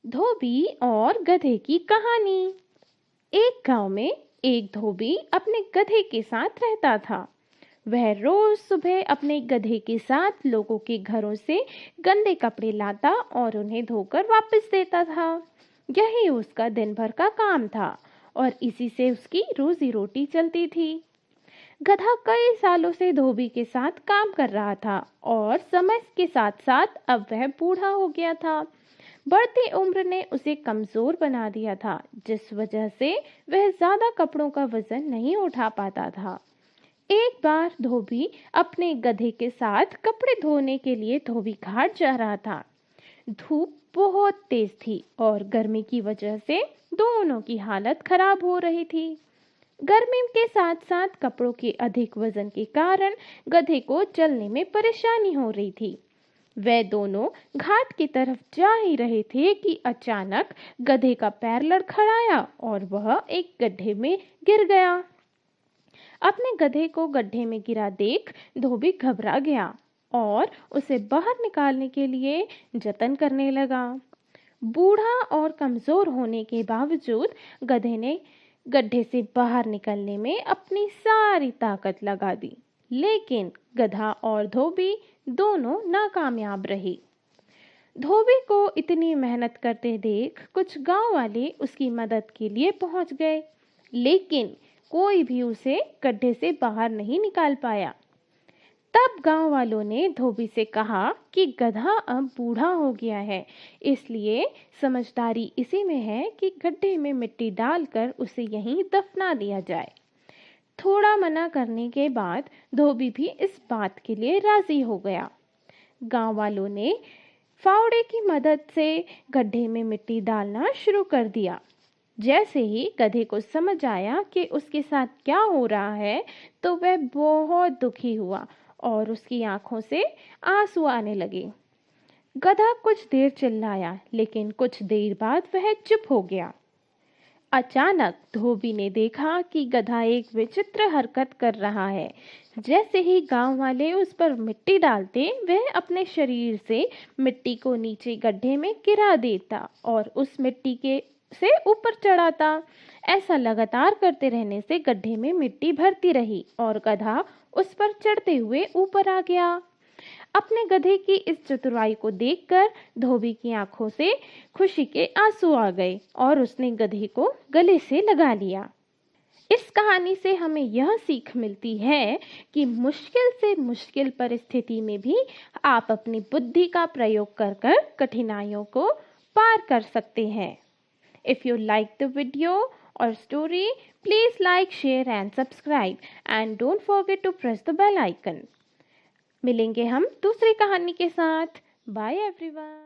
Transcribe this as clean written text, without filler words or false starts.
धोबी और गधे की कहानी। एक गांव में एक धोबी अपने गधे के साथ रहता था। वह रोज सुबह अपने गधे के साथ लोगों के घरों से गंदे कपड़े लाता और उन्हें धोकर वापस देता था। यही उसका दिन भर का काम था और इसी से उसकी रोजी रोटी चलती थी। गधा कई सालों से धोबी के साथ काम कर रहा था और समय के साथ साथ अब वह बूढ़ा हो गया था। बढ़ती उम्र ने उसे कमजोर बना दिया था, जिस वजह से वह ज्यादा कपड़ों का वजन नहीं उठा पाता था। एक बार धोबी अपने गधे के साथ कपड़े धोने के लिए धोबी घाट जा रहा था। धूप बहुत तेज थी और गर्मी की वजह से दोनों की हालत खराब हो रही थी। गर्मी के साथ साथ कपड़ों के अधिक वजन के कारण गधे को चलने में परेशानी हो रही थी। वे दोनों घाट की तरफ जा ही रहे थे कि अचानक गधे का पैर लड़खड़ाया और वह एक गड्ढे में गिर गया। अपने गधे को गड्ढे में गिरा देख धोबी घबरा गया और उसे बाहर निकालने के लिए जतन करने लगा। बूढ़ा और कमजोर होने के बावजूद गधे ने गड्ढे से बाहर निकलने में अपनी सारी ताकत लगा दी, लेकिन गधा और धोबी दोनों नाकामयाब रहे। धोबी को इतनी मेहनत करते देख कुछ गांव वाले उसकी मदद के लिए पहुंच गए, लेकिन कोई भी उसे गड्ढे से बाहर नहीं निकाल पाया। तब गांव वालों ने धोबी से कहा कि गधा अब बूढ़ा हो गया है, इसलिए समझदारी इसी में है कि गड्ढे में मिट्टी डालकर उसे यहीं दफना दिया जाए। थोड़ा मना करने के बाद धोबी भी इस बात के लिए राजी हो गया। गांव वालों ने फावड़े की मदद से गड्ढे में मिट्टी डालना शुरू कर दिया। जैसे ही गधे को समझ आया कि उसके साथ क्या हो रहा है, तो वह बहुत दुखी हुआ और उसकी आंखों से आंसू आने लगे। गधा कुछ देर चिल्लाया, लेकिन कुछ देर बाद वह चुप हो गया। अचानक धोबी ने देखा कि गधा एक विचित्र हरकत कर रहा है। जैसे ही गांव वाले उस पर मिट्टी डालते, वह अपने शरीर से मिट्टी को नीचे गड्ढे में गिरा देता और उस मिट्टी के से ऊपर चढ़ाता। ऐसा लगातार करते रहने से गड्ढे में मिट्टी भरती रही और गधा उस पर चढ़ते हुए ऊपर आ गया। अपने गधे की इस चतुराई को देखकर धोबी की आंखों से खुशी के आंसू आ गए और उसने गधे को गले से लगा लिया। इस कहानी से हमें यह सीख मिलती है कि मुश्किल से मुश्किल परिस्थिति में भी आप अपनी बुद्धि का प्रयोग कर कठिनाइयों को पार कर सकते हैं। If you like the video or story, please like, share and subscribe and don't forget to press the bell icon. मिलेंगे हम दूसरी कहानी के साथ। Bye everyone.